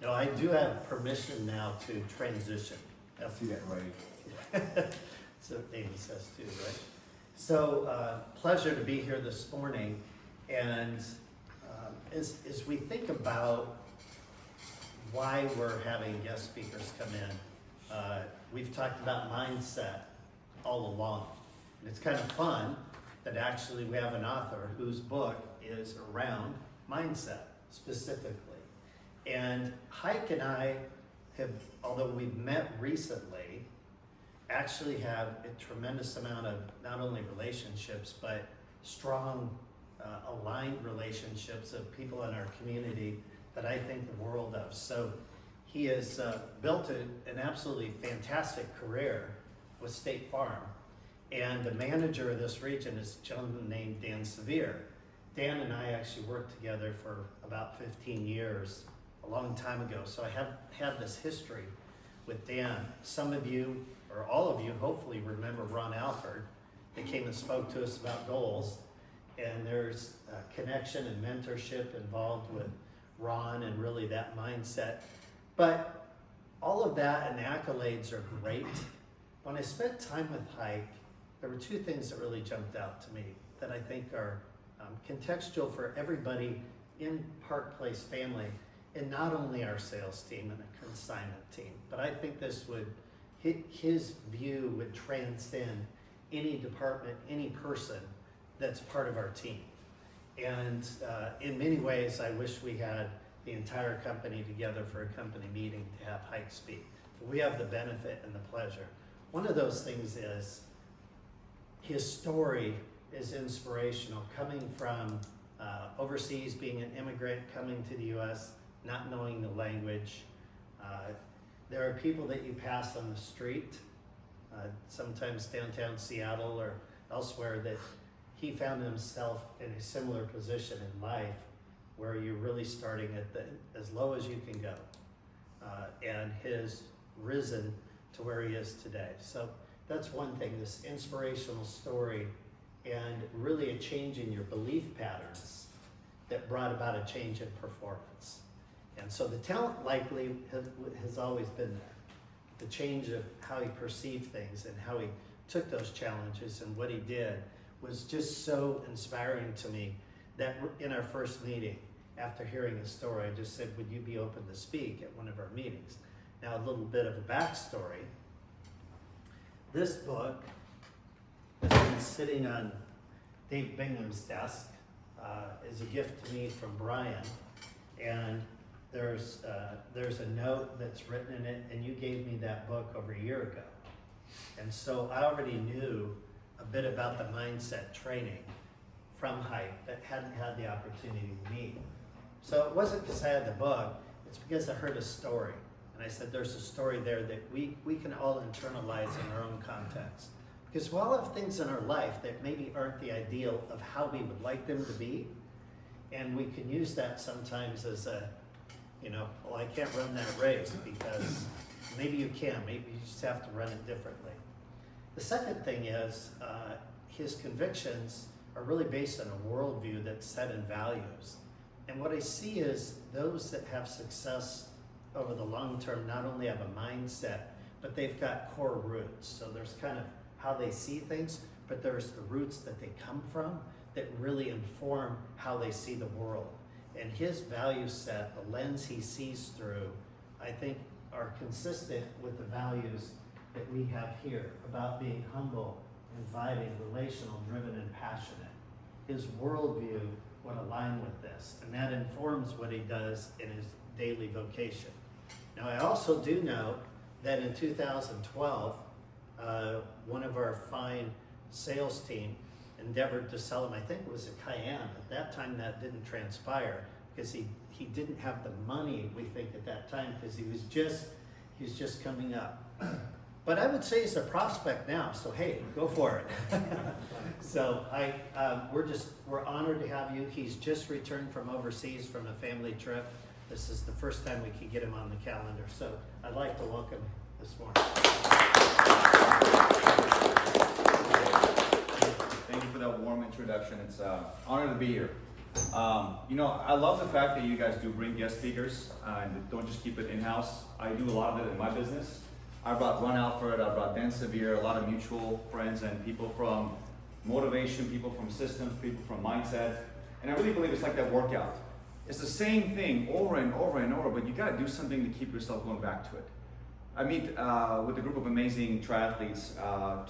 No, I do have permission now to transition. I see that right. So Amy says too, right? So pleasure to be here this morning. And as we think about why we're having guest speakers come in, we've talked about mindset all along. And it's kind of fun that actually we have an author whose book is around mindset specifically. And Hayk and I have, although we've met recently, actually have a tremendous amount of not only relationships, but strong aligned relationships of people in our community that I think the world of. So he has built an absolutely fantastic career with State Farm. And the manager of this region is a gentleman named Dan Sevier. Dan and I actually worked together for about 15 years, a long time ago. So I have had this history with Dan. Some of you, or all of you, hopefully remember Ron Alford. They came and spoke to us about goals. And there's a connection and mentorship involved with Ron and really that mindset. But all of that and accolades are great. When I spent time with Hayk, there were two things that really jumped out to me that I think are contextual for everybody in Park Place family, and not only our sales team and a consignment team, but I think this would, his view would transcend any department, any person that's part of our team. And in many ways, I wish we had the entire company together for a company meeting to have Hayk speak. But we have the benefit and the pleasure. One of those things is his story is inspirational, coming from overseas, being an immigrant, coming to the U.S., not knowing the language. There are people that you pass on the street, sometimes downtown Seattle or elsewhere, that he found himself in a similar position in life where you're really starting at as low as you can go, and has risen to where he is today. So that's one thing, this inspirational story, and really a change in your belief patterns that brought about a change in performance. And so the talent likely has always been there. The change of how he perceived things and how he took those challenges and what he did was just so inspiring to me that in our first meeting, after hearing his story, I just said, would you be open to speak at one of our meetings? Now, a little bit of a backstory. This book has been sitting on Dave Bingham's desk as a gift to me from Brian. And there's a note that's written in it, and you gave me that book over a year ago. And so I already knew a bit about the mindset training from Hayk, but hadn't had the opportunity to meet. So it wasn't because I had the book, it's because I heard a story. And I said, there's a story there that we can all internalize in our own context. Because we all have things in our life that maybe aren't the ideal of how we would like them to be. And we can use that sometimes as a, well, I can't run that race, because maybe you can, maybe you just have to run it differently. The second thing is his convictions are really based on a worldview that's set in values. And what I see is those that have success over the long term not only have a mindset, but they've got core roots. So there's kind of how they see things, but there's the roots that they come from that really inform how they see the world. And his value set, the lens he sees through, I think are consistent with the values that we have here about being humble, inviting, relational, driven, and passionate. His worldview would align with this, and that informs what he does in his daily vocation. Now, I also do know that in 2012, one of our fine sales team endeavored to sell him, I think it was a Cayenne. At that time, that didn't transpire because he didn't have the money, we think, at that time, because he was just coming up. But I would say he's a prospect now, so hey, go for it. So we're honored to have you. He's just returned from overseas from a family trip. This is the first time we could get him on the calendar, so I'd like to welcome him this morning. Thank you for that warm introduction. It's an honor to be here. I love the fact that you guys do bring guest speakers and don't just keep it in-house. I do a lot of it in my business. I brought Ron Alfred, I brought Dan Sevier, a lot of mutual friends and people from motivation, people from systems, people from mindset. And I really believe it's like that workout. It's the same thing over and over and over, but you gotta do something to keep yourself going back to it. I meet with a group of amazing triathletes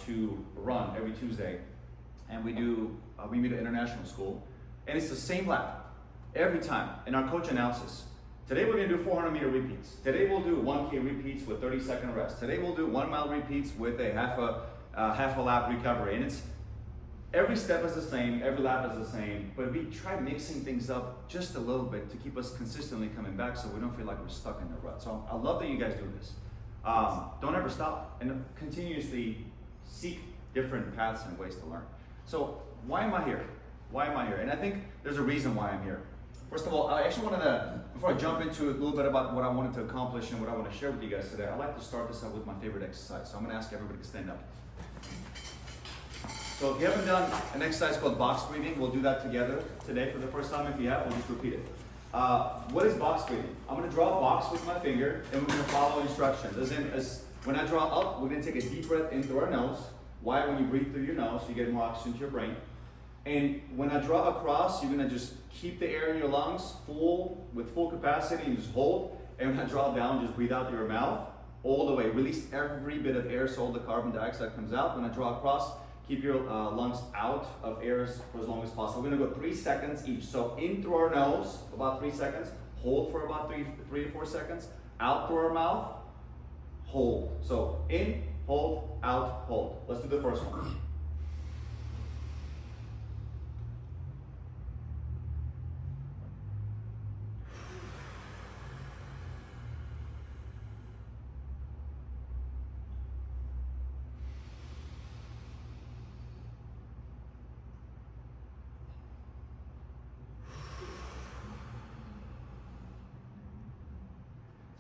to run every Tuesday. And we meet at international school. And it's the same lap every time. And our coach announces, today we're gonna do 400-meter repeats. Today we'll do 1K repeats with 30-second rest. Today we'll do 1-mile repeats with a half a lap recovery. And it's every step is the same, every lap is the same, but we try mixing things up just a little bit to keep us consistently coming back so we don't feel like we're stuck in the rut. So I love that you guys do this. Don't ever stop and continuously seek different paths and ways to learn. So why am I here? Why am I here? And I think there's a reason why I'm here. First of all, I actually wanted to, before I jump into a little bit about what I wanted to accomplish and what I want to share with you guys today, I'd like to start this out with my favorite exercise. So I'm going to ask everybody to stand up. So if you haven't done an exercise called box breathing, we'll do that together today for the first time. If you have, we'll just repeat it. What is box breathing? I'm going to draw a box with my finger and we're going to follow instructions. When I draw up, we're going to take a deep breath in through our nose. Why? When you breathe through your nose, you get more oxygen to your brain. And when I draw across, you're gonna just keep the air in your lungs with full capacity and just hold. And when I draw down, just breathe out through your mouth all the way. Release every bit of air so all the carbon dioxide comes out. When I draw across, keep your lungs out of air for as long as possible. We're gonna go 3 seconds each. So in through our nose, about 3 seconds. Hold for about 3 to 4 seconds. Out through our mouth, hold. So in, hold, out, hold. Let's do the first one.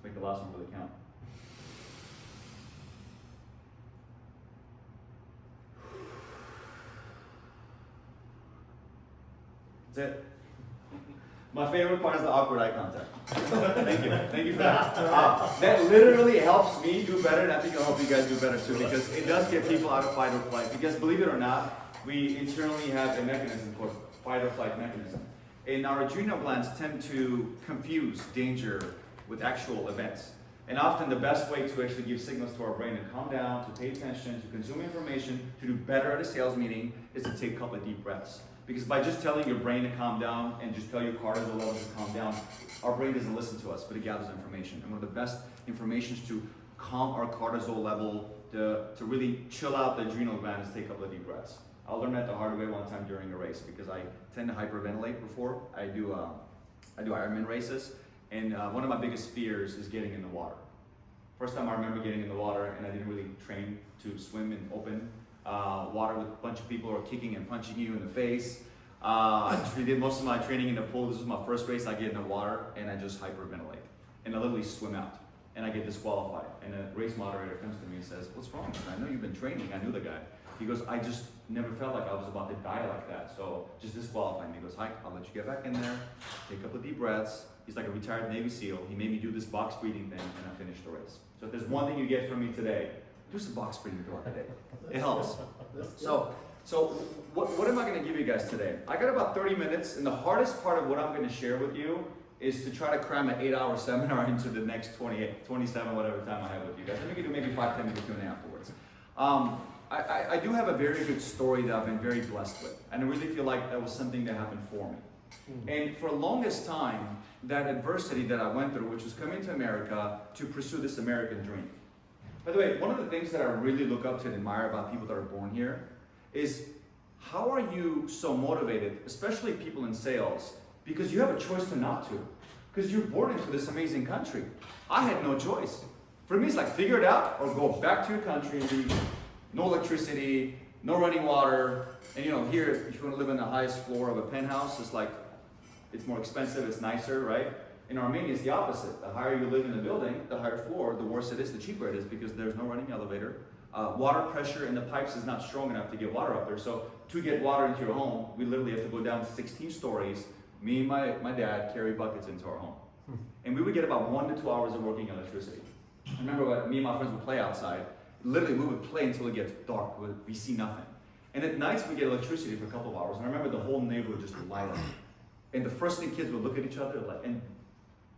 Make the last one really count. That's it. My favorite part is the awkward eye contact. Thank you for that. That literally helps me do better, and I think it'll help you guys do better too, because it does get people out of fight or flight. Because believe it or not, we internally have a mechanism called fight or flight mechanism. And our adrenal glands tend to confuse danger with actual events. And often the best way to actually give signals to our brain to calm down, to pay attention, to consume information, to do better at a sales meeting is to take a couple of deep breaths. Because by just telling your brain to calm down and just tell your cortisol levels to calm down, our brain doesn't listen to us, but it gathers information. And one of the best information is to calm our cortisol level, to really chill out the adrenal glands, take a couple of deep breaths. I learned that the hard way one time during a race because I tend to hyperventilate before I do Ironman races. And one of my biggest fears is getting in the water. First time I remember getting in the water, and I didn't really train to swim in open water with a bunch of people who are kicking and punching you in the face. I did most of my training in the pool. This was my first race. I get in the water, and I just hyperventilate. And I literally swim out, and I get disqualified. And the race moderator comes to me and says, "What's wrong? I know you've been training." I knew the guy. He goes, "I just never felt like I was about to die like that, so just disqualify me." He goes, "Hayk, I'll let you get back in there, take a couple of deep breaths." He's like a retired Navy SEAL. He made me do this box breathing thing, and I finished the race. So if there's one thing you get from me today, do some box breathing throughout the day. It helps. So what am I going to give you guys today? I got about 30 minutes, and the hardest part of what I'm going to share with you is to try to cram an 8-hour seminar into the next 28, 27, whatever time I have with you guys. And we can do maybe 5-10 minute Q&A afterwards. I do have a very good story that I've been very blessed with, and I really feel like that was something that happened for me. And for the longest time, that adversity that I went through, which was coming to America to pursue this American dream. By the way, one of the things that I really look up to and admire about people that are born here is how are you so motivated, especially people in sales, because you have a choice to not to, because you're born into this amazing country. I had no choice. For me, it's like figure it out or go back to your country and be no electricity, no running water, and here, if you want to live in the highest floor of a penthouse, it's more expensive, it's nicer, right? In Armenia, it's the opposite. The higher you live in the building, the higher floor, the worse it is, the cheaper it is, because there's no running elevator. Water pressure in the pipes is not strong enough to get water up there. So to get water into your home, we literally have to go down 16 stories, me and my dad carry buckets into our home. And we would get about 1 to 2 hours of working electricity. I remember when me and my friends would play outside. Literally, we would play until it gets dark. We see nothing. And at nights, we get electricity for a couple of hours. And I remember the whole neighborhood just light up. And the first thing kids would look at each other, like, and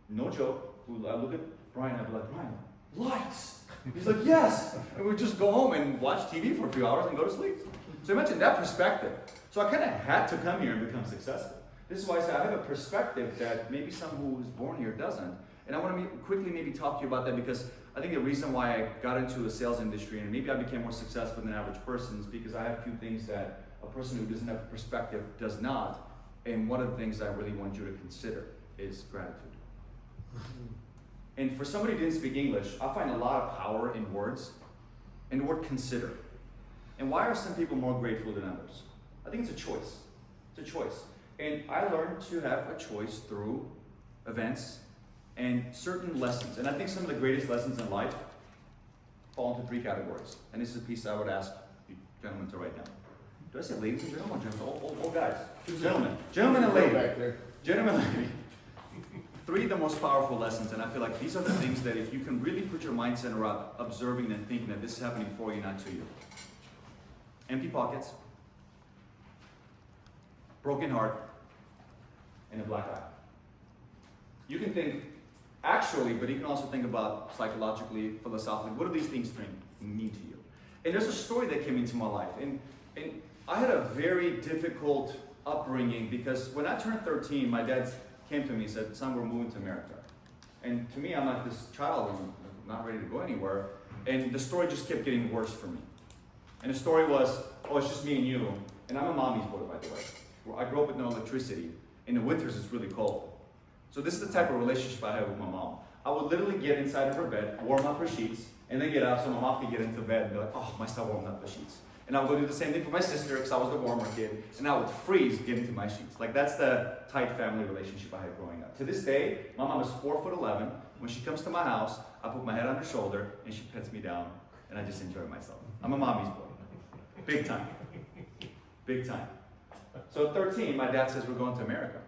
no joke, I look at Brian, I'd be like, Brian, lights! He's like, yes! And we'd just go home and watch TV for a few hours and go to sleep. So imagine that perspective. So I kind of had to come here and become successful. This is why I say I have a perspective that maybe someone who was born here doesn't. And I want to quickly maybe talk to you about that, because I think the reason why I got into the sales industry and maybe I became more successful than the average person is because I have a few things that a person who doesn't have a perspective does not. And one of the things I really want you to consider is gratitude. And for somebody who didn't speak English, I find a lot of power in words, and the word consider. And why are some people more grateful than others? I think it's a choice. It's a choice. And I learned to have a choice through events and certain lessons. And I think some of the greatest lessons in life fall into 3 categories. And this is a piece I would ask you gentlemen to write down. Do I say ladies and gentlemen? Gentlemen, old guys. Gentlemen. Gentlemen and lady. Gentlemen and lady. 3 of the most powerful lessons, and I feel like these are the things that if you can really put your mindset around observing and thinking that this is happening for you, not to you. Empty pockets, broken heart, and a black eye. You can think actually, but you can also think about psychologically, philosophically, what do these things mean to you? And there's a story that came into my life, and I had a very difficult upbringing because when I turned 13, my dad came to me and said, son, we're moving to America. And to me, I'm like this child, I'm not ready to go anywhere. And the story just kept getting worse for me. And the story was, oh, it's just me and you. And I'm a mommy's boy, by the way. I grew up with no electricity. In the winters, it's really cold. So this is the type of relationship I have with my mom. I would literally get inside of her bed, warm up her sheets, and then get out so my mom could get into bed and be like, oh, my son warmed up the sheets. And I would go do the same thing for my sister because I was the warmer kid, and I would freeze getting into my sheets. Like that's the tight family relationship I had growing up. To this day, my mom is 4'11". When she comes to my house, I put my head on her shoulder and she pets me down, and I just enjoy myself. I'm a mommy's boy. Big time. Big time. So at 13, my dad says we're going to America.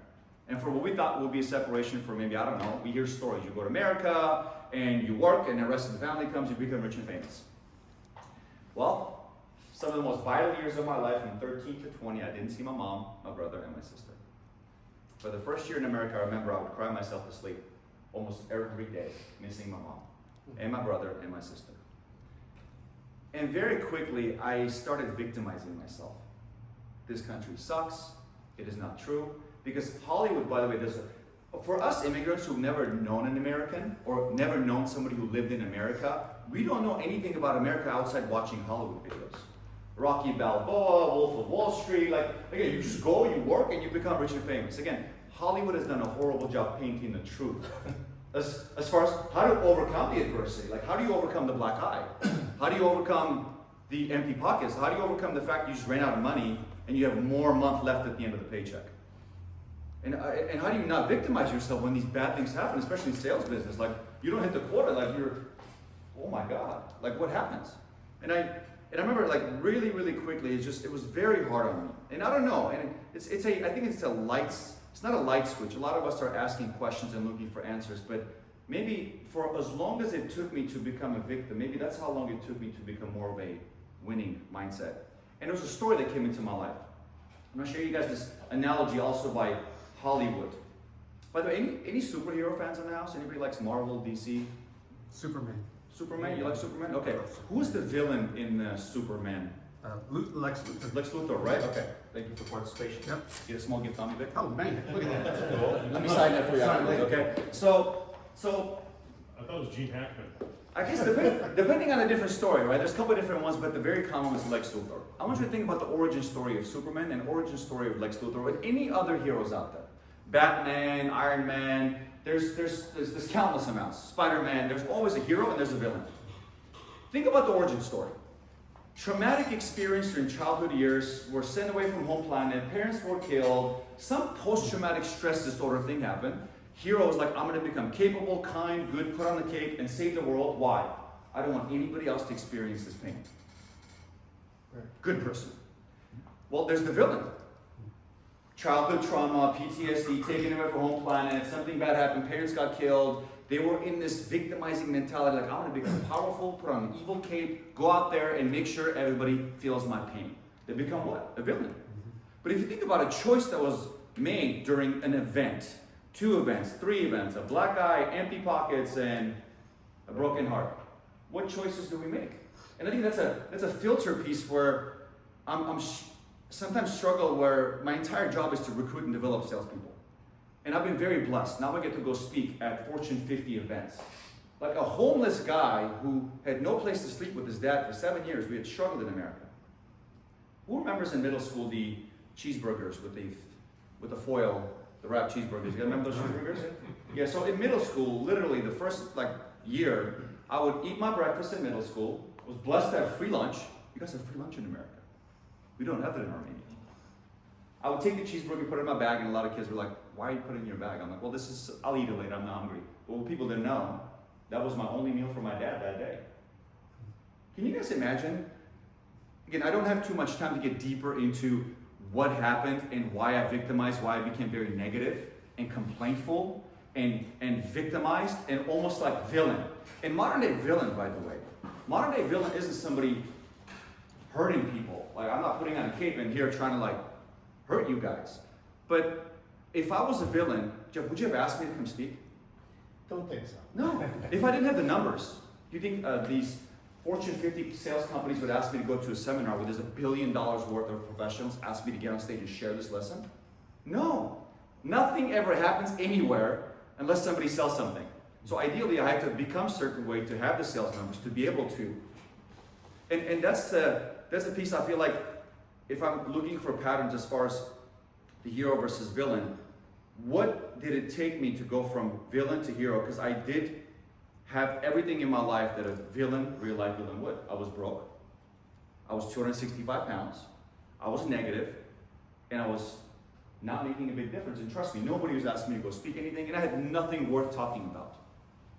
And for what we thought would be a separation for maybe, I don't know, we hear stories. You go to America and you work and the rest of the family comes, you become rich and famous. Well, some of the most vital years of my life, from 13 to 20, I didn't see my mom, my brother, and my sister. For the first year in America, I remember I would cry myself to sleep almost every day, missing my mom, and my brother, and my sister. And very quickly, I started victimizing myself. This country sucks. It is not true. Because Hollywood, by the way, for us immigrants who've never known an American or never known somebody who lived in America, we don't know anything about America outside watching Hollywood videos. Rocky Balboa, Wolf of Wall Street, like, again, you just go, you work, and you become rich and famous. Again, Hollywood has done a horrible job painting the truth. As far as how to overcome the adversity, like how do you overcome the black eye? How do you overcome the empty pockets? How do you overcome the fact you just ran out of money and you have more month left at the end of the paycheck? And how do you not victimize yourself when these bad things happen, especially in sales business? Like, you don't hit the quota, like you're, oh my God, like what happens? And I remember like really, really quickly, it was very hard on me. And I don't know, and I think it's not a light switch. A lot of us are asking questions and looking for answers, but maybe for as long as it took me to become a victim, maybe that's how long it took me to become more of a winning mindset. And there was a story that came into my life. I'm gonna show you guys this analogy also by Hollywood. By the way, any superhero fans in the house? Anybody likes Marvel, DC? Superman. Superman? You like Superman? Okay. Who's the villain in Superman? Lex Luthor. Lex Luthor, right? Okay. Thank you for participation. Yep. Get a small gift on me, Vic. Oh man, look at that. Let me sign that for you. Okay. So I thought it was Gene Hackman. I guess depending on a different story, right? There's a couple of different ones, but the very common one is Lex Luthor. I want you to think about the origin story of Superman and origin story of Lex Luthor and any other heroes out there. Batman, Iron Man, there's countless amounts. Spider-Man, there's always a hero and there's a villain. Think about the origin story. Traumatic experience during childhood years, were sent away from home planet, parents were killed, some post-traumatic stress disorder thing happened. Hero is like, I'm going to become capable, kind, good, put on the cape, and save the world. Why? I don't want anybody else to experience this pain. Good person. Well, there's the villain. childhood trauma, PTSD, taken away from home planet, something bad happened, parents got killed. They were in this victimizing mentality, like I want to become powerful, put on an evil cape, go out there and make sure everybody feels my pain. They become what? A villain. But if you think about a choice that was made during an event, 2 events, 3 events, a black eye, empty pockets, and a broken heart, what choices do we make? And I think that's a filter piece where I'm sometimes struggle where my entire job is to recruit and develop salespeople. And I've been very blessed. Now I get to go speak at Fortune 50 events. Like a homeless guy who had no place to sleep with his dad for 7 years. We had struggled in America. Who remembers in middle school the cheeseburgers with the foil, the wrapped cheeseburgers? You guys remember those cheeseburgers? Yeah, so in middle school, literally the first year, I would eat my breakfast in middle school, was blessed to have free lunch. You guys have free lunch in America. We don't have that in Armenia. I would take the cheeseburger, put it in my bag, and a lot of kids were like, why are you putting it in your bag? I'm like, well, I'll eat it later, I'm not hungry. But what people didn't know, that was my only meal for my dad that day. Can you guys imagine? Again, I don't have too much time to get deeper into what happened and why I victimized, why I became very negative and complaintful and victimized and almost like villain. And modern day villain, by the way, modern day villain isn't somebody hurting people. Like I'm not putting on a cape and here trying to hurt you guys. But if I was a villain, Jeff, would you have asked me to come speak? Don't think so. No. If I didn't have the numbers, do you think these Fortune 50 sales companies would ask me to go to a seminar where there's $1 billion worth of professionals ask me to get on stage and share this lesson? No. Nothing ever happens anywhere unless somebody sells something. So ideally, I have to become a certain way to have the sales numbers to be able to. And that's a piece I feel like if I'm looking for patterns as far as the hero versus villain, what did it take me to go from villain to hero? Because I did have everything in my life that a villain, real life villain would. I was broke. I was 265 pounds. I was negative, and I was not making a big difference. And trust me, nobody was asking me to go speak anything, and I had nothing worth talking about.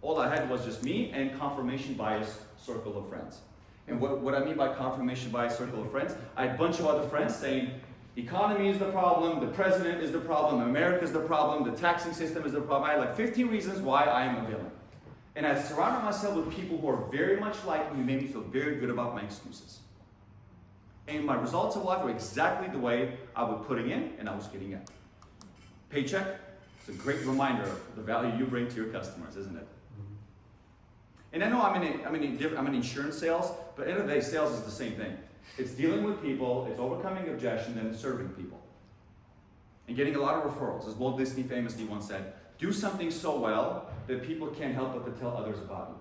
All I had was just me and confirmation bias circle of friends. And what I mean by confirmation bias circle of friends, I had a bunch of other friends saying, economy is the problem, the president is the problem, America is the problem, the taxing system is the problem. I had 15 reasons why I am a villain. And I surrounded myself with people who are very much like me, who made me feel very good about my excuses. And my results of life were exactly the way I was putting in and I was getting out. Paycheck, it's a great reminder of the value you bring to your customers, isn't it? And I know I'm in insurance sales, but at the end of the day, sales is the same thing. It's dealing with people, it's overcoming objection, and it's serving people. And getting a lot of referrals. As Walt Disney famously once said, do something so well that people can't help but to tell others about you.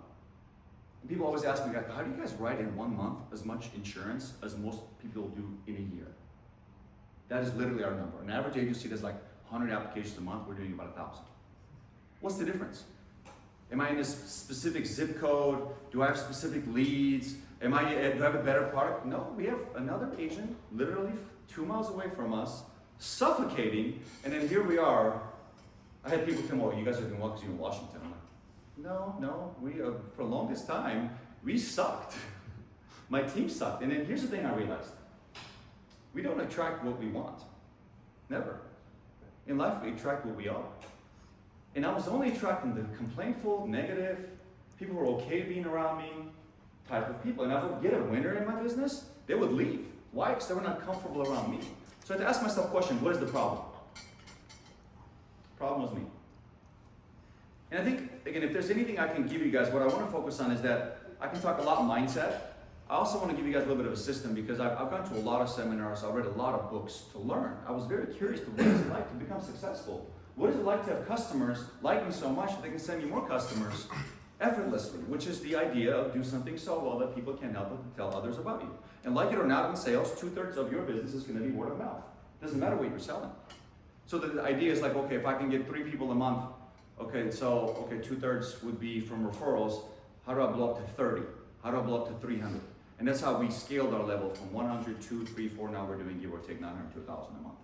And people always ask me, how do you guys write in 1 month as much insurance as most people do in a year? That is literally our number. An average agency does 100 applications a month, we're doing about 1,000. What's the difference? Am I in a specific zip code? Do I have specific leads? Do I have a better product? No, we have another agent literally 2 miles away from us, suffocating, and then here we are. I had people tell me, well, you guys are doing well because you're in Washington. I'm like, no, we for the longest time, we sucked. My team sucked. And then here's the thing I realized. We don't attract what we want. Never. In life, we attract what we are. And I was only attracting the complaintful, negative, people who are okay being around me type of people. And if I would get a winner in my business, they would leave. Why? Because they were not comfortable around me. So I had to ask myself a question, what is the problem? The problem was me. And I think, again, if there's anything I can give you guys, what I want to focus on is that I can talk a lot mindset. I also want to give you guys a little bit of a system because I've gone to a lot of seminars, I've read a lot of books to learn. I was very curious to what is it like to become successful? What is it like to have customers like me so much that they can send you more customers effortlessly, which is the idea of do something so well that people can't help but tell others about you. And like it or not, in sales, 2/3 of your business is going to be word of mouth. Doesn't matter what you're selling. So the idea is okay, if I can get 3 people a month, okay, 2/3 would be from referrals. How do I blow up to 30? How do I blow up to 300? And that's how we scaled our level from 100, 2, 3, 4, now we're doing give or take 900 to 1,000 a month.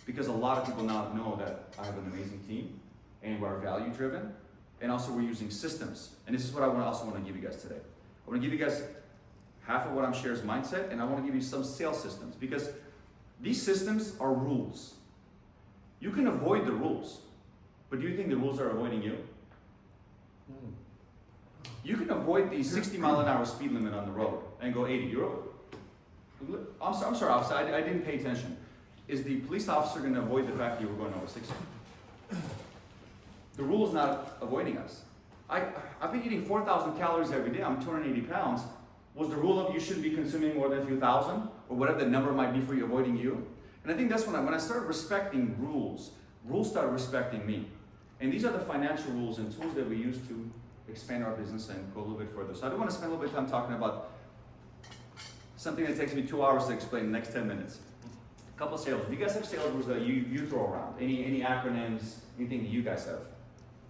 Because a lot of people now know that I have an amazing team and we're value driven and also we're using systems. And this is what I also want to give you guys today. I want to give you guys half of what I'm sharing is mindset and I want to give you some sales systems because these systems are rules. You can avoid the rules, but do you think the rules are avoiding you? You can avoid the 60-mile-an-hour speed limit on the road and go 80. I'm sorry, officer, I didn't pay attention. Is the police officer going to avoid the fact that you were going over 60? The rule is not avoiding us. I've been eating 4,000 calories every day. I'm 280 pounds. Was the rule of you shouldn't be consuming more than a few thousand, or whatever the number might be for you avoiding you? And I think that's when I started respecting rules started respecting me. And these are the financial rules and tools that we use to expand our business and go a little bit further. So I don't want to spend a little bit of time talking about something that takes me 2 hours to explain in the next 10 minutes. A couple of sales rules. Do you guys have sales rules that you throw around? Any acronyms, anything that you guys have?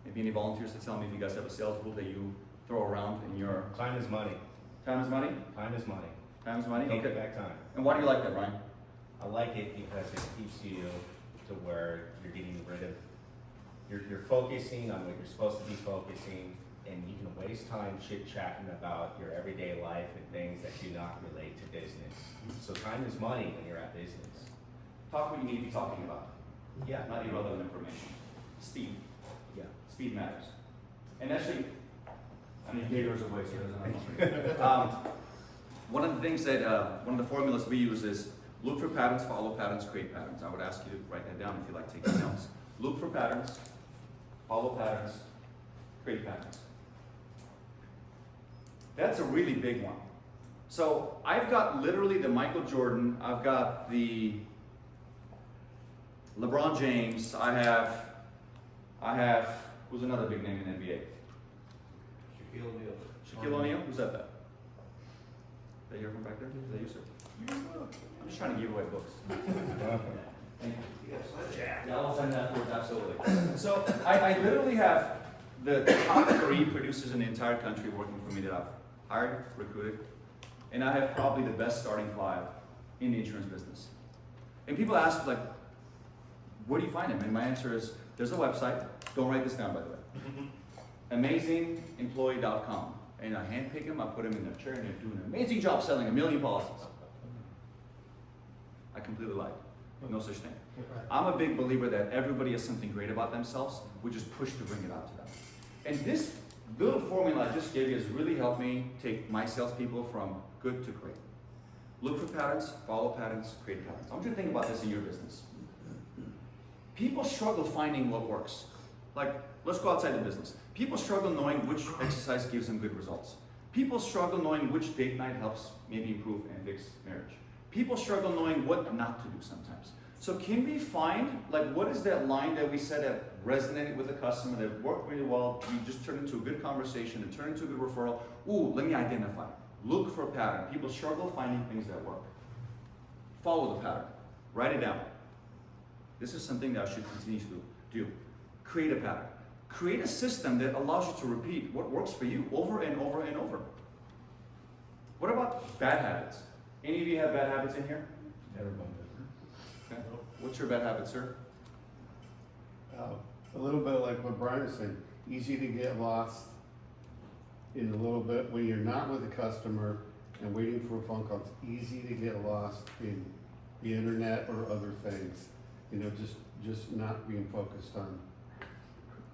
Maybe any volunteers to tell me if you guys have a sales rule that you throw around in your... Time is money. Time is money? Time is money. Time is money? Take Okay. it back time. And why do you like that, Ryan? I like it because it keeps you to where you're getting rid of, you're focusing on what you're supposed to be focusing, and you can waste time chit-chatting about your everyday life and things that do not relate to business. So time is money when you're at business. Talk what you need to be talking about, Yeah. not irrelevant information. Speed. Yeah. Speed matters. And actually, I mean, Gator's away, so it doesn't matter. One of the things that, one of the formulas we use is look for patterns, follow patterns, create patterns. I would ask you to write that down if you like taking notes. Look for patterns, follow patterns, create patterns. That's a really big one. So I've got literally the Michael Jordan, I've got the LeBron James, I have, who's another big name in NBA? Shaquille O'Neal, who's that? Did I hear from back there? Is that you, sir? I'm just trying to give away books. Thank you. Yeah, I'll send that forward, absolutely. So I literally have the top 3 producers in the entire country working for me that I've hired, recruited, and I have probably the best starting 5 in the insurance business. And people ask, like, where do you find them? And my answer is, there's a website. Don't write this down, by the way. AmazingEmployee.com. And I handpick them, I put them in their chair, and they do an amazing job selling 1 million policies. I completely lied. No such thing. I'm a big believer that everybody has something great about themselves. We just push to bring it out to them. And this little formula I just gave you has really helped me take my salespeople from good to great. Look for patterns, follow patterns, create patterns. I want you to think about this in your business. People struggle finding what works. Like, let's go outside the business. People struggle knowing which exercise gives them good results. People struggle knowing which date night helps maybe improve and fix marriage. People struggle knowing what not to do sometimes. So can we find, like, what is that line that we said that resonated with the customer, that worked really well, we just turned into a good conversation, and turned into a good referral? Ooh, let me identify. Look for a pattern. People struggle finding things that work. Follow the pattern. Write it down. This is something that I should continue to do. Create a pattern. Create a system that allows you to repeat what works for you over and over and over. What about bad habits? Any of you have bad habits in here? Everyone. Okay. What's your bad habit, sir? A little bit like what Brian said, easy to get lost in a little bit when you're not with a customer and waiting for a phone call. It's easy to get lost in the internet or other things. You know, just not being focused on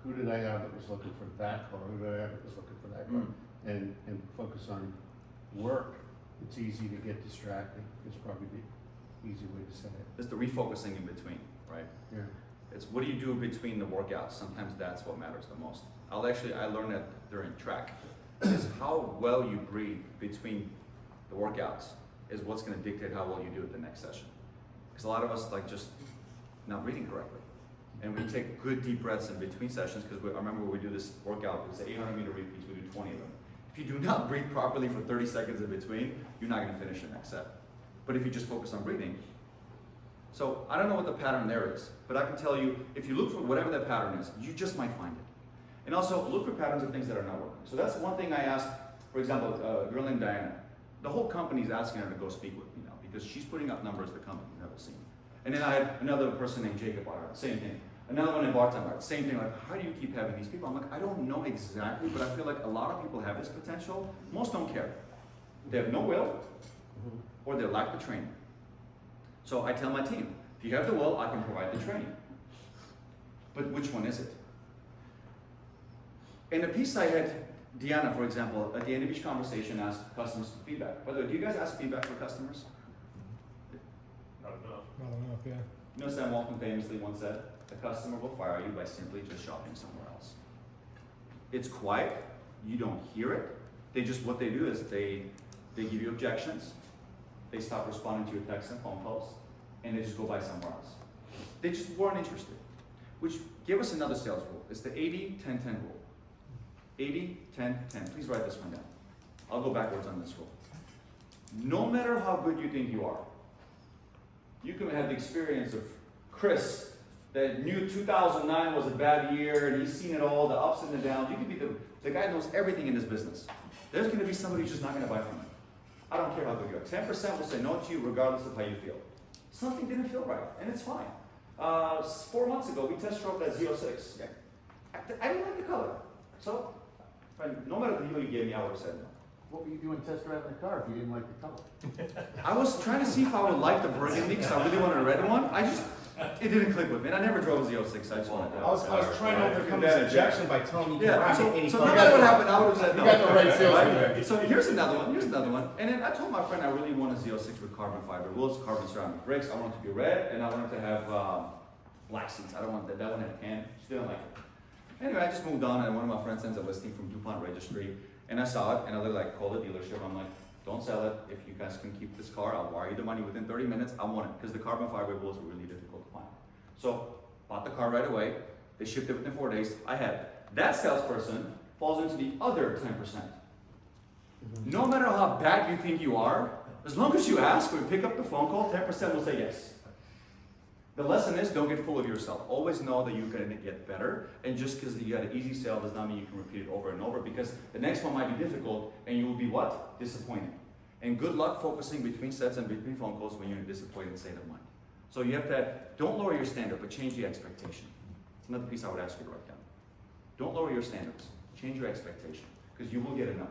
who did I have that was looking for that car, who did I have that was looking for that car, and focus on work. It's easy to get distracted. It's probably the easy way to say it. It's the refocusing in between, right? Yeah. It's what do you do between the workouts? Sometimes that's what matters the most. I learned that during track. Is how well you breathe between the workouts is what's going to dictate how well you do at the next session. Because a lot of us like just not breathing correctly. And we take good deep breaths in between sessions, because I remember when we do this workout, it's 800-meter repeats, we do 20 of them. If you do not breathe properly for 30 seconds in between, you're not going to finish your next set. But if you just focus on breathing. So I don't know what the pattern there is, but I can tell you, if you look for whatever that pattern is, you just might find it. And also look for patterns of things that are not working. So that's one thing I asked, for example, a girl named Diana. The whole company's asking her to go speak with me now, because she's putting up numbers the company's never seen. And then I had another person named Jacob Barrett, same thing. Another one in Baltimore, same thing, like, how do you keep having these people? I'm like, I don't know exactly, but I feel like a lot of people have this potential. Most don't care. They have no will, or they lack the training. So I tell my team, if you have the will, I can provide the training. but which one is it? In the piece I had, Deanna, for example, at the end of each conversation asked customers for feedback. By the way, do you guys ask feedback for customers? Not enough. Not enough, yeah. You know, Sam Walton famously once said, the customer will fire you by simply just shopping somewhere else. It's quiet, you don't hear it. What they do is they give you objections, they stop responding to your texts and phone calls, and they just go buy somewhere else. They just weren't interested. Which give us another sales rule. It's the 80-10-10 rule. 80-10-10. Please write this one down. I'll go backwards on this rule. No matter how good you think you are, you can have the experience of Chris that knew 2009 was a bad year and he's seen it all, the ups and the downs. You could be the guy that knows everything in this business. There's going to be somebody who's just not going to buy from you. I don't care how good you are. 10% will say no to you regardless of how you feel. Something didn't feel right, and it's fine. 4 months ago, we test drove that Z06. Yeah. I didn't like the color. So, no matter the deal you gave me, I would have said no. What were you doing test driving the car if you didn't like the color? I was trying to see if I would like the burgundy because I really wanted a red one. It didn't click with me. And I never drove a Z06. I just wanted I was trying to overcome this objection by telling you to Yeah, drive so, it any so color. no matter what happened, I would have said no. You got the right salesman. Right? So here's another one. And then I told my friend I really want a Z06 with carbon fiber wheels, carbon ceramic brakes. I want it to be red, and I want it to have black seats. I don't want that one had tan. She didn't like it. Anyway, I just moved on, and one of my friends sends a listing from DuPont Registry, and I saw it, and I like called the dealership. I'm like, don't sell it. If you guys can keep this car, I'll wire you the money within 30 minutes. I want it because the carbon fiber wheels were really difficult to find. So bought the car right away. They shipped it within 4 days. I had it. That salesperson falls into the other 10%. No matter how bad you think you are, as long as you ask or you pick up the phone call, 10% will say yes. The lesson is don't get full of yourself. Always know that you're going to get better. And just because you got an easy sale does not mean you can repeat it over and over because the next one might be difficult and you will be what? Disappointed. And good luck focusing between sets and between phone calls when you're in a disappointed state of mind. So you have to, don't lower your standard, but change the expectation. It's another piece I would ask you to write down. Don't lower your standards. Change your expectation because you will get a number.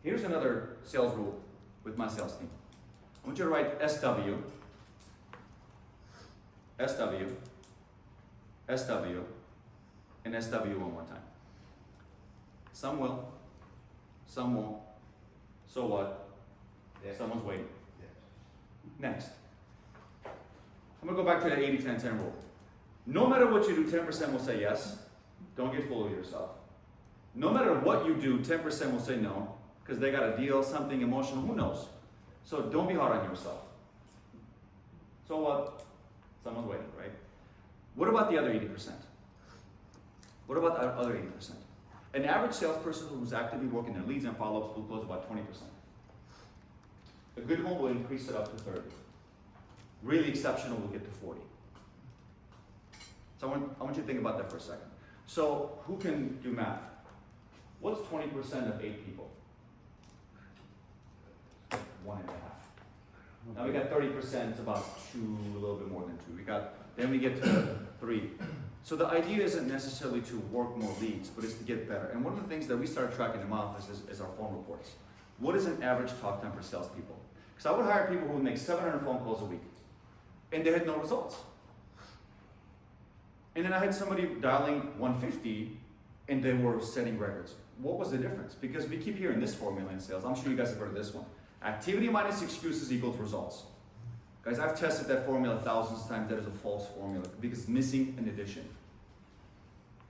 Here's another sales rule with my sales team. I want you to write SW, SW, SW, and SW one more time. Some will, some won't. So what? Someone's waiting. Next. I'm going to go back to the 80-10-10 rule. No matter what you do, 10% will say yes. Don't get full of yourself. No matter what you do, 10% will say no, because they got a deal, something emotional, who knows? So don't be hard on yourself. So what? Someone's waiting, right? What about the other 80%? What about the other 80%? An average salesperson who's actively working their leads and follow-ups will close about 20%. A good one will increase it up to 30. Really exceptional will get to 40. So I want you to think about that for a second. So who can do math? What's 20% of 8 people? 1.5. Now we got 30%, it's about 2, a little bit more than 2. Then we get to 3. So the idea isn't necessarily to work more leads, but it's to get better. And one of the things that we started tracking in my office is our phone reports. What is an average top 10 for salespeople? Because I would hire people who would make 700 phone calls a week, and they had no results. And then I had somebody dialing 150, and they were setting records. What was the difference? Because we keep hearing this formula in sales. I'm sure you guys have heard of this one. Activity minus excuses equals results. Guys, I've tested that formula thousands of times. That is a false formula because it's missing an addition.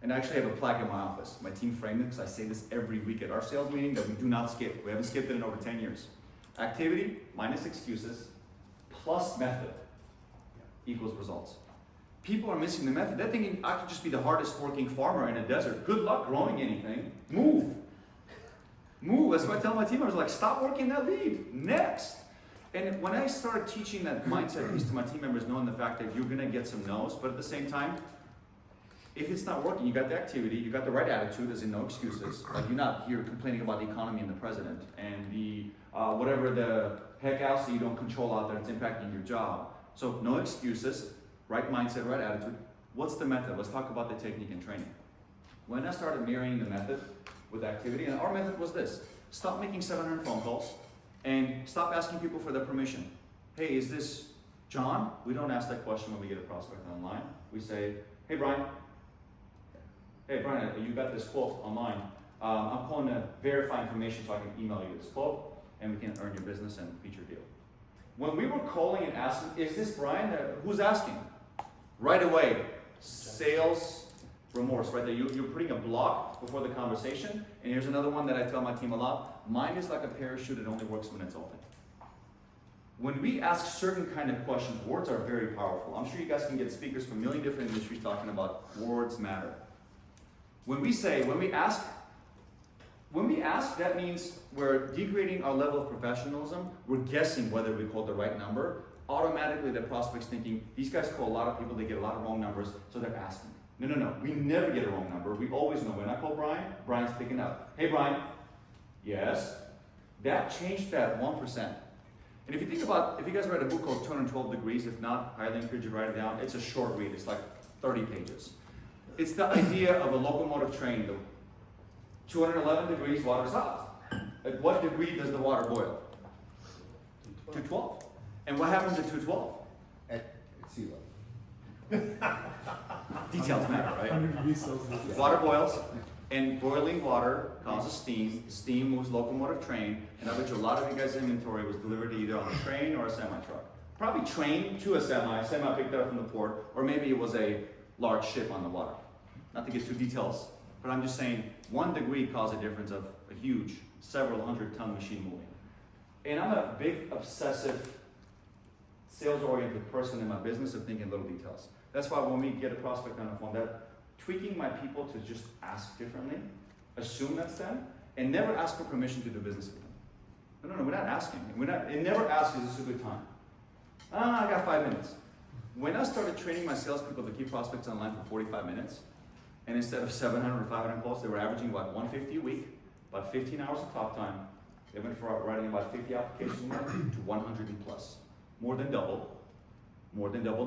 And I actually have a plaque in my office. My team framed it because I say this every week at our sales meeting that we do not skip. We haven't skipped it in over 10 years. Activity minus excuses plus method equals results. People are missing the method. They're thinking I could just be the hardest working farmer in a desert. Good luck growing anything. Move. Move. That's what I tell my team. I was like, stop working that lead. Next. And when I started teaching that mindset piece to my team members, knowing the fact that you're going to get some no's, but at the same time, if it's not working, you got the activity, you got the right attitude, as in no excuses. Like you're not here complaining about the economy and the president and the whatever the heck else that you don't control out there that's impacting your job. So no excuses, right mindset, right attitude. What's the method? Let's talk about the technique and training. When I started mirroring the method with activity, and our method was this: stop making 700 phone calls and stop asking people for their permission. Hey, is this John, we don't ask that question when we get a prospect online. We say, hey Brian, you got this quote online. I'm calling to verify information so I can email you this quote and we can earn your business and beat your deal. When we were calling and asking, is this Brian? Who's asking? Right away, sales remorse, right there. You're putting a block before the conversation. And here's another one that I tell my team a lot. Mine is like a parachute, it only works when it's open. When we ask certain kind of questions, words are very powerful. I'm sure you guys can get speakers from a million different industries talking about words matter. When we ask, that means we're degrading our level of professionalism. We're guessing whether we called the right number. Automatically, the prospect's thinking, these guys call a lot of people, they get a lot of wrong numbers, so they're asking. No. We never get a wrong number. We always know. When I call Brian, Brian's picking up. Hey, Brian. Yes? That changed that 1%. And if you think about, if you guys read a book called 212 Degrees, if not, I highly encourage you to write it down. It's a short read. It's like 30 pages. It's the idea of a locomotive train. The 211 degrees, water's hot. At what degree does the water boil? 212. And what happens at 212? At sea level. Details matter, right? 100 degrees Celsius. Water boils, and boiling water causes steam. Steam moves locomotive train, and I bet you a lot of you guys' inventory was delivered either on a train or a semi-truck. Probably train to a semi picked it up from the port, or maybe it was a large ship on the water. Not to get too details, but I'm just saying 1 degree caused a difference of a huge, several 100-ton machine moving. And I'm a big, obsessive, sales-oriented person in my business of thinking little details. That's why when we get a prospect on the phone, that tweaking my people to just ask differently, assume that's them, and never ask for permission to do business with them. No, we're not asking. It never asks, is this a good time? I got 5 minutes. When I started training my salespeople to keep prospects online for 45 minutes, and instead of 700 or 500 calls, they were averaging about 150 a week, about 15 hours of talk time. They went from writing about 50 applications a month to 100 and plus. More than double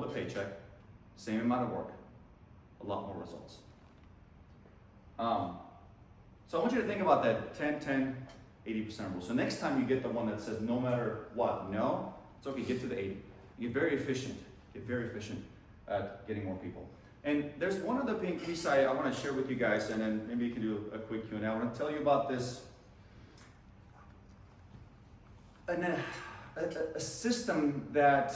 the paycheck, same amount of work, a lot more results. So I want you to think about that 10, 80% rule. So next time you get the one that says no matter what, no, it's okay, get to the 80. Get very efficient at getting more people. And there's one other piece I want to share with you guys, and then maybe you can do a quick Q&A. I want to tell you about this, a system that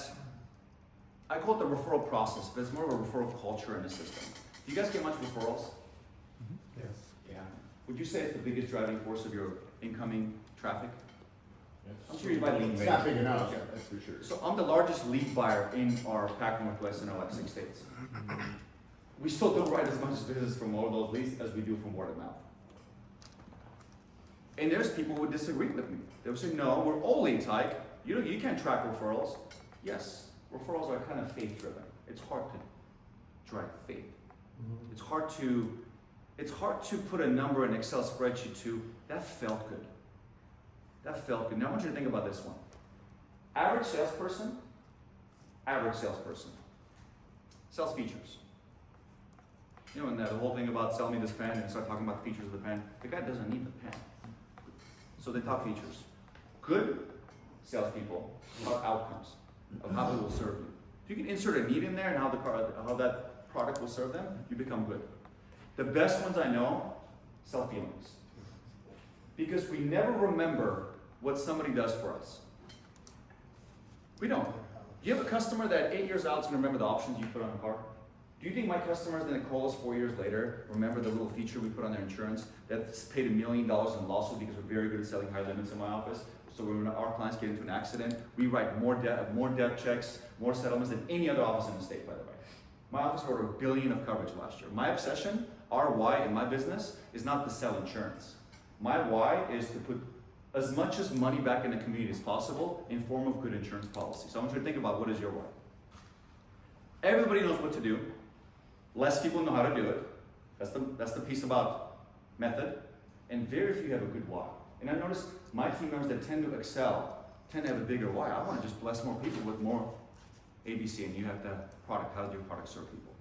I call it the referral process, but it's more of a referral culture in the system. Do you guys get much referrals? Yes. Yeah. Would you say it's the biggest driving force of your incoming traffic? I'm sure you buy lead. It's not big enough, that's for sure. So I'm the largest lead buyer in our Pac Northwest in our like 6 states. We still don't write as much business from all those leads as we do from word of mouth. And there's people who would disagree with me. They would say, no, we're all leads, Hayk. You can't track referrals. Yes, referrals are kind of faith driven. It's hard to drive faith. It's hard to put a number in an Excel spreadsheet to, that felt good. That felt good. Now I want you to think about this one. Average salesperson, sells features. You know, and the whole thing about sell me this pen and start talking about the features of the pen, the guy doesn't need the pen. So they talk features. Good salespeople talk outcomes of how it will serve you. If you can insert a need in there and how that product will serve them, you become good. The best ones I know sell feelings. Because we never remember what somebody does for us. We don't. Do you have a customer that 8 years out is going to remember the options you put on a car? Do you think my customers that call us 4 years later remember the little feature we put on their insurance that's paid $1 million in lawsuit because we're very good at selling high limits in my office? So when our clients get into an accident, we write more death checks, more settlements than any other office in the state, by the way. My office wrote $1 billion of coverage last year. My obsession, our why in my business, is not to sell insurance. My why is to put as much as money back in the community as possible in form of good insurance policy. So I want you to think about, what is your why? Everybody knows what to do. Less people know how to do it. That's the piece about method. And very few have a good why. And I noticed my team members that tend to excel tend to have a bigger why. I want to just bless more people with more ABC, and you have the product. How does your product serve people?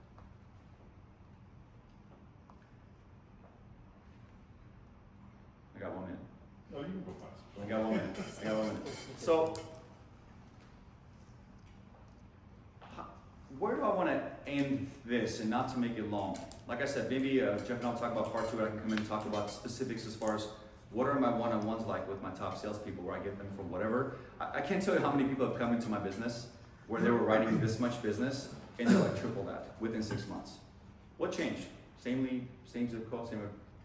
I got 1 minute. No, you can go fast. I got 1 minute. So, end this, and not to make it long. Like I said, maybe Jeff and I'll talk about part 2, and I can come in and talk about specifics as far as what are my one-on-ones like with my top salespeople, where I get them from whatever. I can't tell you how many people have come into my business where they were writing this much business, and they're like triple that within 6 months. What changed? Same zip code, same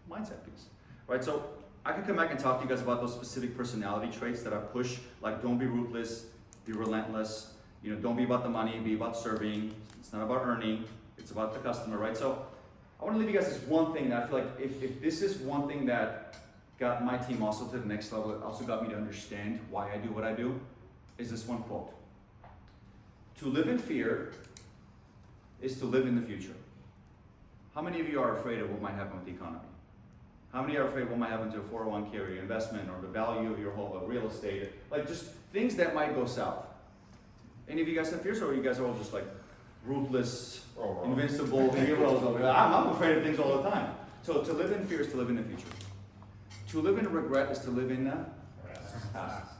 mindset piece, right? So I can come back and talk to you guys about those specific personality traits that I push, like don't be ruthless, be relentless, don't be about the money, be about serving. It's not about earning, it's about the customer, right? So I want to leave you guys this one thing that I feel like if this is one thing that got my team also to the next level, it also got me to understand why I do what I do, is this one quote. To live in fear is to live in the future. How many of you are afraid of what might happen with the economy? How many are afraid of what might happen to a 401k or your investment or the value of your whole real estate? Like just things that might go south. Any of you guys have fears, or you guys are all just like ruthless, invincible heroes over here? I'm afraid of things all the time. So to live in fear is to live in the future. To live in regret is to live in the past.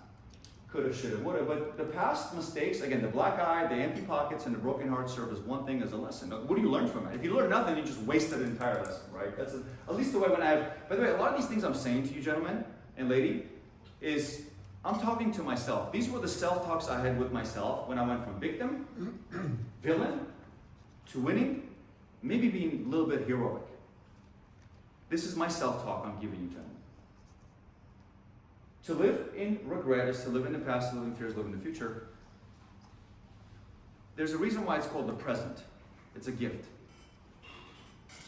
Coulda, shoulda, woulda. But the past mistakes, again, the black eye, the empty pockets, and the broken heart serve as one thing, as a lesson. What do you learn from it? If you learn nothing, you just wasted an entire lesson, right? That's at least the way when I have. By the way, a lot of these things I'm saying to you, gentlemen and lady, is I'm talking to myself. These were the self-talks I had with myself when I went from victim, villain, to winning, maybe being a little bit heroic. This is my self-talk I'm giving you, gentlemen. To live in regret is to live in the past, to live in fear is to live in the future. There's a reason why it's called the present. It's a gift.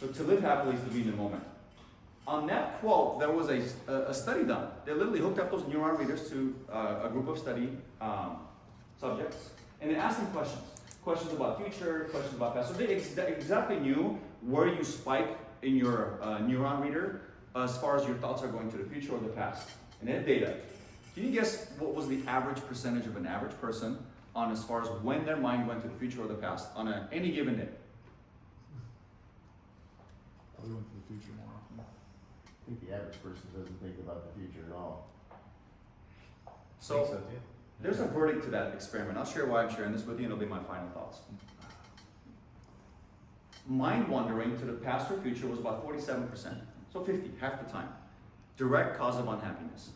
So to live happily is to be in the moment. On that quote, there was a study done. They literally hooked up those neuron readers to a group of study subjects, and they asked them questions. Questions about future, questions about past. So they exactly knew where you spike in your neuron reader as far as your thoughts are going to the future or the past. And they had data. Can you guess what was the average percentage of an average person on as far as when their mind went to the future or the past on any given day? Probably went to the future more often. I think the average person doesn't think about the future at all. So too. there's a verdict to that experiment. I'll share why I'm sharing this with you, and it'll be my final thoughts. Mind wandering to the past or future was about 47%. So 50, half the time. Direct cause of unhappiness.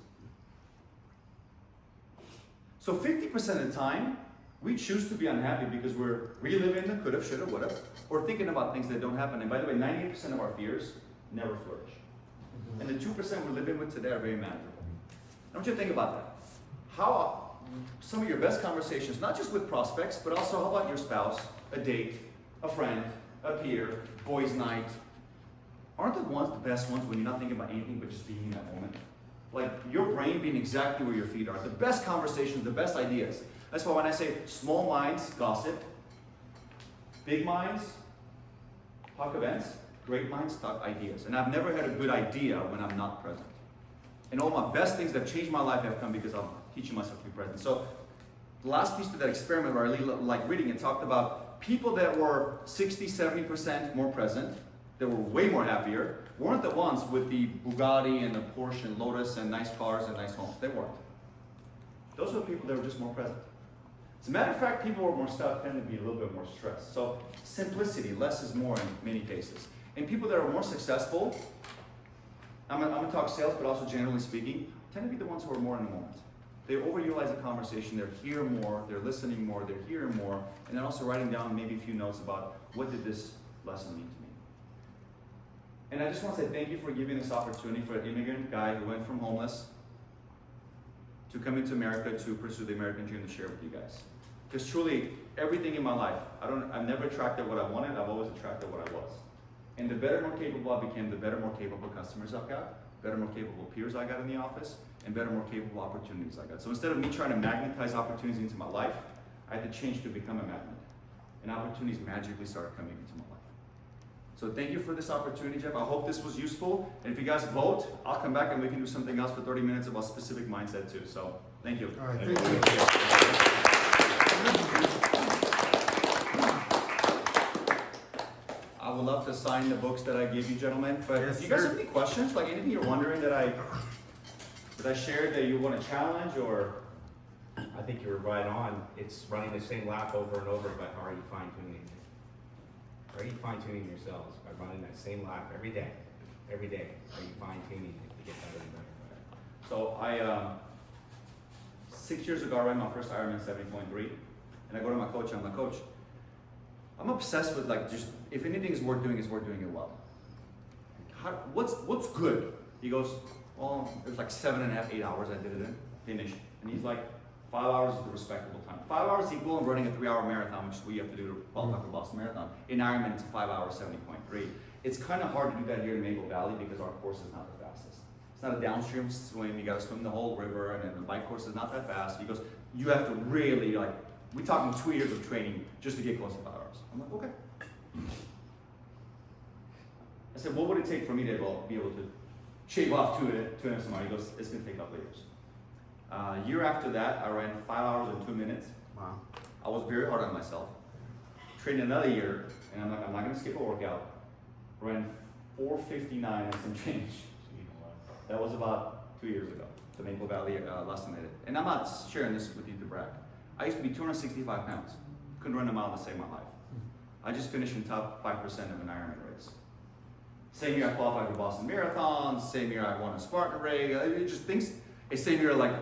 So 50% of the time, we choose to be unhappy because we're reliving the coulda, shoulda, woulda, or thinking about things that don't happen. And by the way, 98% of our fears never flourish. And the 2% we're living with today are very manageable. I want you to think about that. How some of your best conversations, not just with prospects, but also how about your spouse, a date, a friend, a peer, boys' night, aren't the best ones when you're not thinking about anything but just being in that moment? Like your brain being exactly where your feet are. The best conversations, the best ideas. That's why when I say small minds gossip, big minds talk events, great minds talk ideas. And I've never had a good idea when I'm not present. And all my best things that changed my life have come because I'm teaching myself to be present. So the last piece to that experiment where I really like reading it talked about people that were 60, 70% more present, that were way more happier, weren't the ones with the Bugatti and the Porsche and Lotus and nice cars and nice homes. They weren't. Those were the people that were just more present. As a matter of fact, people who are more stuck tend to be a little bit more stressed. So simplicity, less is more in many cases. And people that are more successful, I'm going to talk sales, but also generally speaking, tend to be the ones who are more in the moment. They overutilize a conversation, they're here more, they're listening more, they're hearing more, and then also writing down maybe a few notes about what did this lesson mean to me. And I just want to say thank you for giving this opportunity for an immigrant guy who went from homeless to come into America to pursue the American dream to share with you guys. Because truly, everything in my life, I've never attracted what I wanted, I've always attracted what I was. And the better, more capable I became, the better, more capable customers I've got, better, more capable peers I got in the office, and better, more capable opportunities I got. So instead of me trying to magnetize opportunities into my life, I had to change to become a magnet. And opportunities magically started coming into my life. So thank you for this opportunity, Jeff. I hope this was useful. And if you guys vote, I'll come back and we can do something else for 30 minutes about specific mindset too. So thank you. All right, thank you. I would love to sign the books that I gave you, gentlemen. But Yes, if you guys sir. have any questions, like anything you're wondering that I shared that you want to challenge, or I think you were right on. It's running the same lap over and over, but how are you fine tuning it? Are you fine tuning your sales by running that same lap every day? Every day, are you fine tuning it to get better and better and better? So I, 6 years ago, I ran my first Ironman 70.3, and I go to my coach, and I'm like, Coach, I'm obsessed with like just, if anything is worth doing it well. What's good? He goes, well, it was like 7.5, 8 hours I did it in, finished. And he's like, 5 hours is the respectable time. 5 hours equal in running a 3-hour marathon, which is what you have to do to qualify for Boston Marathon. In Ironman, it's a 5 hour 70.3. It's kind of hard to do that here in Maple Valley because our course is not the fastest. It's not a downstream swim, you gotta swim the whole river, and then the bike course is not that fast. He goes, you have to really like, we're talking 2 years of training just to get close to 5 hours. I'm like, okay. I said, what would it take for me to be able to shave off 2 SMR? He goes, it's gonna take a couple of years. Year after that, I ran 5 hours and 2 minutes. Wow. I was very hard on myself. Trained another year, and I'm like, I'm not gonna skip a workout. Ran 4:59 and some change. That was about 2 years ago, the Maple Valley last time I did. And I'm not sharing this with you to brag. I used to be 265 pounds. Couldn't run a mile to save my life. I just finished in top 5% of an Ironman race. Same year I qualified for Boston Marathon, same year I won a Spartan race. It just things, same year like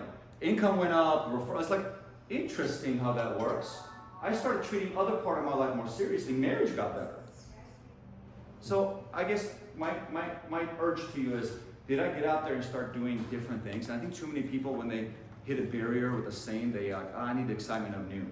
income went up, it's like interesting how that works. I started treating other part of my life more seriously, marriage got better. So I guess my urge to you is, did I get out there and start doing different things? And I think too many people, when they hit a barrier with the same, they like, I need the excitement of new.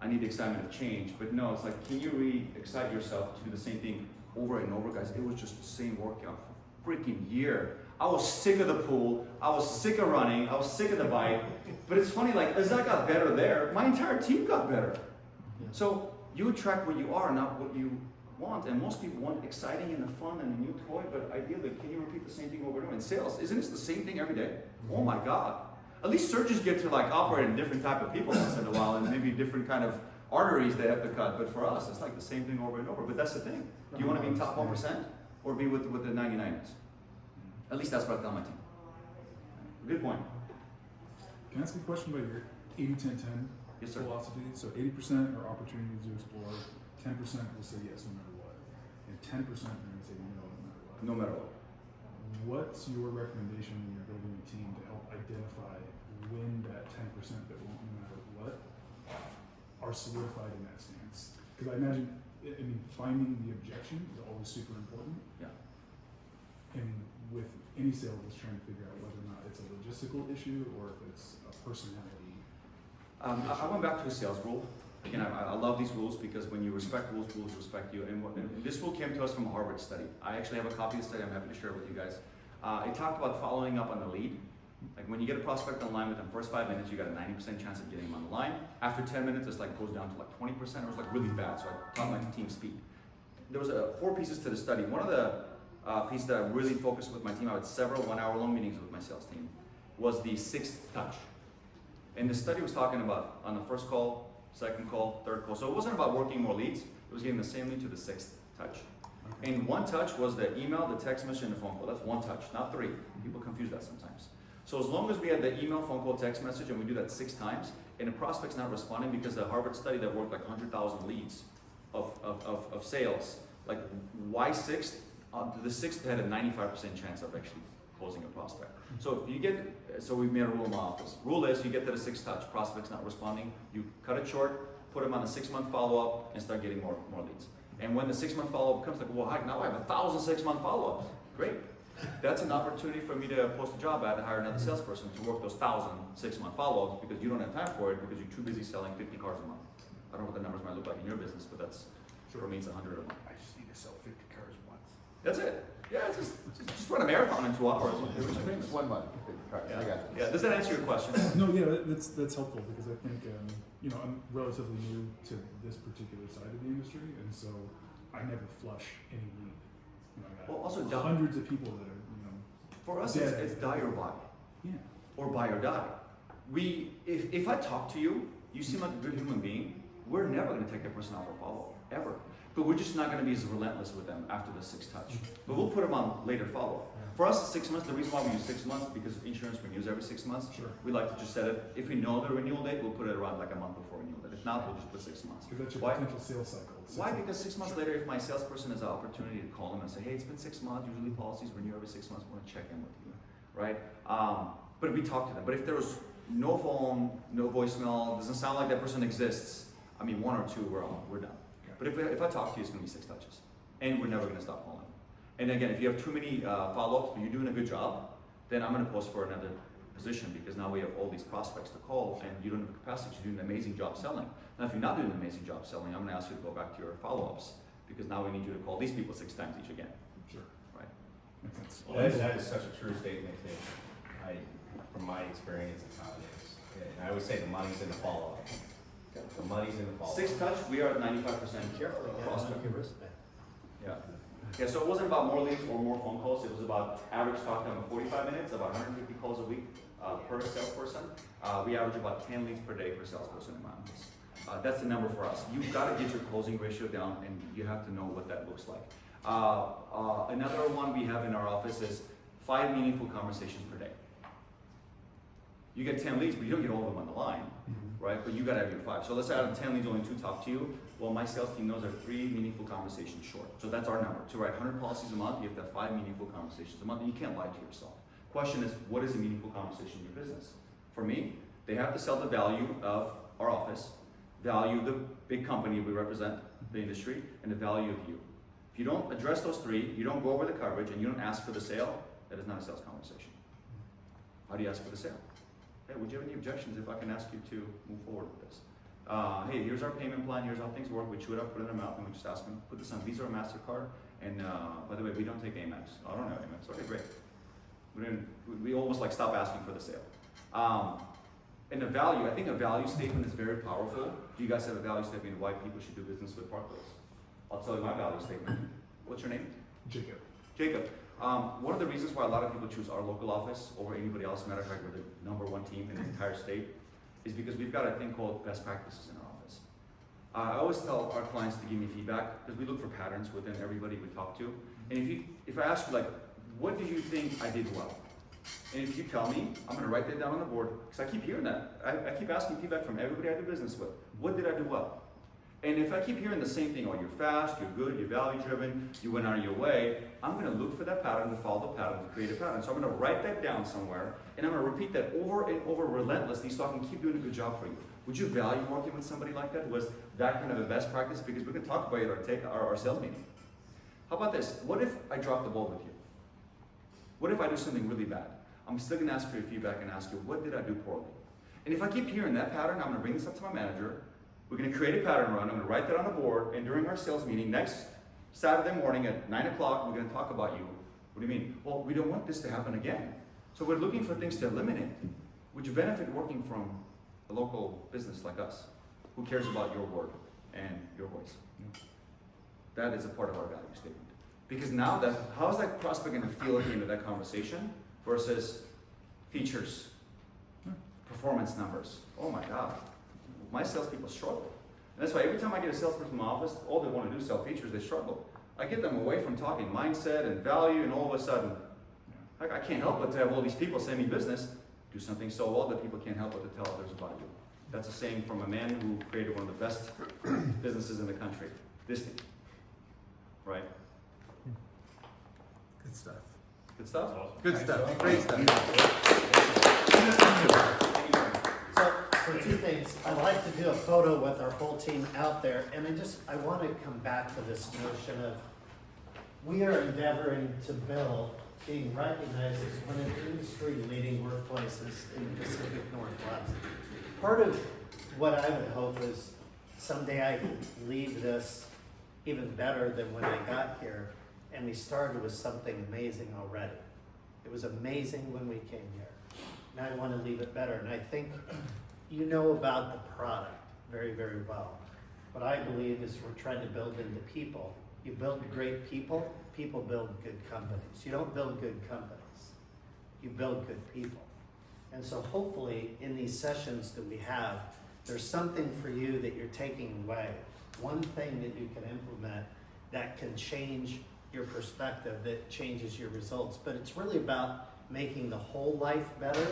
I need the excitement of change. But no, it's like, can you re-excite yourself to do the same thing over and over, guys? It was just the same workout for a freaking year. I was sick of the pool. I was sick of running. I was sick of the bike. But it's funny, like, as I got better there, my entire team got better. So you attract what you are, not what you want. And most people want exciting and the fun and a new toy, but ideally, can you repeat the same thing over and over? In sales, isn't it the same thing every day? Oh my God. At least surgeons get to like operate in different type of people once in a while, and maybe different kind of arteries they have to cut. But for us, it's like the same thing over and over. But that's the thing. Do you want to be in top 1% or be with the 99ers? At least that's what I tell my team. Good point. Can I ask you a question about your 80-10-10 Yes, sir. philosophy? So 80% are opportunities to explore, 10% will say yes no matter what, and 10% are going to say no no matter what. No matter what. What's your recommendation when you're building a team to help identify when that 10% that won't no matter what are solidified in that stance? Because I imagine, I mean, finding the objection is always super important. Yeah. And with any sale, just trying to figure out whether or not it's a logistical issue or if it's a personality. I went back to a sales rule. Again, I love these rules because when you respect rules, rules respect you. And this rule came to us from a Harvard study. I actually have a copy of the study I'm happy to share with you guys. It talked about following up on the lead. Like when you get a prospect online within the first 5 minutes, you got a 90% chance of getting them on the line. After 10 minutes, it's like goes down to like 20%. It was like really bad, so I taught my team speed. There was 4 pieces to the study. One of the pieces that I really focused with my team, I had several 1-hour-long meetings with my sales team, was the 6th touch. And the study was talking about on the first call, second call, third call. So it wasn't about working more leads. It was getting the same lead to the 6th touch. Okay. And 1 touch was the email, the text message, and the phone call. That's 1 touch, not 3. People confuse that sometimes. So as long as we had the email, phone call, text message, and we do that 6 times, and the prospect's not responding, because the Harvard study that worked like 100,000 leads of sales, like why 6th? The 6th had a 95% chance of actually closing a prospect. So if you get, so we made a rule in my office. Rule is you get to the 6th touch, prospect's not responding, you cut it short, put them on the 6-month follow-up, and start getting more leads. And when the 6-month follow-up comes, like, well, heck, now I have 1,000 6-month follow-ups. Great. That's an opportunity for me to post a job ad and hire another salesperson to work those 1,000 6-month follow-ups, because you don't have time for it because you're too busy selling 50 cars a month. I don't know what the numbers might look like in your business, but that's, for me, it's 100 a month. I just need to sell 50 cars once. That's it. Yeah, just run a marathon in 2 hours. It's 1 month. I got this. Yeah, does that answer your question? No, yeah, that's helpful because I think you know, I'm relatively new to this particular side of the industry, and so I never flush any lead. You know, I got Well, also, hundreds of people that are, you know. for us, dead. it's die or buy. Yeah. Or buy or die. If I talk to you, you seem like a good human being, we're never going to take that person off a follow-up, ever. But we're just not going to be as relentless with them after the 6th touch. But we'll put them on later follow-up. For us, it's 6 months. The reason why we use 6 months is because insurance renews every 6 months. Sure. We like to just set it, if we know the renewal date, we'll put it around like a month before renewal date. If not, we'll just put 6 months. Because that's your Why? potential sales cycle. Why? Because 6 months later, if my salesperson has the opportunity to call them and say, hey, it's been 6 months, usually policies renew every 6 months, we want to check in with you, right? But we talk to them. But if there was no phone, no voicemail, doesn't sound like that person exists, I mean, 1 or 2, we're done. Okay. But if I talk to you, it's going to be 6 touches. And we're never going to stop calling. And again, if you have too many follow-ups, but you're doing a good job, then I'm going to post for another position because now we have all these prospects to call and you don't have the capacity to do an amazing job selling. Now, if you're not doing an amazing job selling, I'm going to ask you to go back to your follow-ups because now we need you to call these people 6 times each again, Sure. right? Makes sense. That is such a true statement too. From my experience, it's how it is. And I always say the money's in the follow-up. The money's in the follow-up. 6 touch, we are at 95% Careful, you gotta prospect. keep your wristband. Yeah. Yeah, so it wasn't about more leads or more phone calls. It was about average talk time of 45 minutes, about 150 calls a week per salesperson. We average about 10 leads per day per salesperson in my office. That's the number for us. You've got to get your closing ratio down and you have to know what that looks like. Another one we have in our office is 5 meaningful conversations per day. You get 10 leads, but you don't get all of them on the line, right? But you got to have your 5. So let's say out of 10 leads, only 2 talk to you. Well, my sales team knows they're 3 meaningful conversations short. So that's our number. To write 100 policies a month, you have to have 5 meaningful conversations a month, and you can't lie to yourself. Question is, what is a meaningful conversation in your business? For me, they have to sell the value of our office, value the big company we represent, the industry, and the value of you. If you don't address those 3, you don't go over the coverage, and you don't ask for the sale, that is not a sales conversation. How do you ask for the sale? Hey, would you have any objections if I can ask you to move forward with this? Hey, here's our payment plan, here's how things work. We chew it up, put it in our mouth, and we just ask them, put this on Visa or MasterCard. And by the way, we don't take Amex. I don't have Amex. Okay, great. We almost like stop asking for the sale. And the value, I think a value statement is very powerful. Do you guys have a value statement of why people should do business with Parkways? I'll tell you my value statement. What's your name? Jacob. Jacob. One of the reasons why a lot of people choose our local office over anybody else, matter of fact, we're the #1 team in the entire state, is because we've got a thing called best practices in our office. I always tell our clients to give me feedback because we look for patterns within everybody we talk to. And if I ask you, like, what do you think I did well? And if you tell me, I'm going to write that down on the board because I keep hearing that. I keep asking feedback from everybody I do business with. What did I do well? And if I keep hearing the same thing, oh, you're fast, you're good, you're value driven, you went out of your way, I'm going to look for that pattern, to follow the pattern, to create a pattern. So I'm going to write that down somewhere, and I'm going to repeat that over and over relentlessly so I can keep doing a good job for you. Would you value working with somebody like that who has that kind of a best practice? Because we can talk about it at our sales meeting. How about this? What if I drop the ball with you? What if I do something really bad? I'm still going to ask for your feedback and ask you, what did I do poorly? And if I keep hearing that pattern, I'm going to bring this up to my manager. We're going to create a pattern run. I'm going to write that on the board. And during our sales meeting next Saturday morning at 9 o'clock, we're going to talk about you. What do you mean? Well, we don't want this to happen again. So we're looking for things to eliminate. Would you benefit working from a local business like us who cares about your word and your voice? That is a part of our value statement. Because now how is that prospect going to feel at the end of that conversation versus features, performance numbers? Oh my God. My salespeople struggle. And that's why every time I get a salesperson in my office, all they want to do is sell features, they struggle. I get them away from talking mindset and value, and all of a sudden, I can't help but to have all these people send me business, do something so well that people can't help but to tell others about you. That's a saying from a man who created one of the best businesses in the country. This thing. Right? Good stuff. Good stuff? Good stuff. Great stuff. So 2 things. I'd like to do a photo with our whole team out there, and I want to come back to this notion of we are endeavoring to build, being recognized as one of the industry-leading workplaces in the Pacific Northwest. Part of what I would hope is someday I can leave this even better than when I got here, and we started with something amazing already. It was amazing when we came here, and I want to leave it better. And I think you know about the product very, very well. What I believe is we're trying to build into people. You build great people, people build good companies. You don't build good companies, you build good people. And so hopefully in these sessions that we have, there's something for you that you're taking away. One thing that you can implement that can change your perspective that changes your results. But it's really about making the whole life better,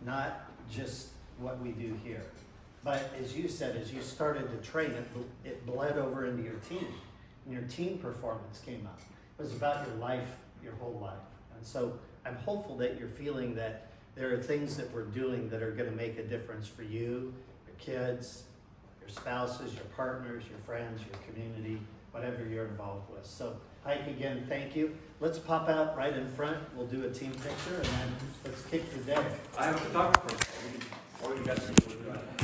not just what we do here. But as you said, as you started to train, it bled over into your team, and your team performance came up. It was about your life, your whole life. And so I'm hopeful that you're feeling that there are things that we're doing that are gonna make a difference for you, your kids, your spouses, your partners, your friends, your community, whatever you're involved with. So Hayk, again, thank you. Let's pop out right in front. We'll do a team picture and then let's kick your day. I have a photographer. Or you guys can do it.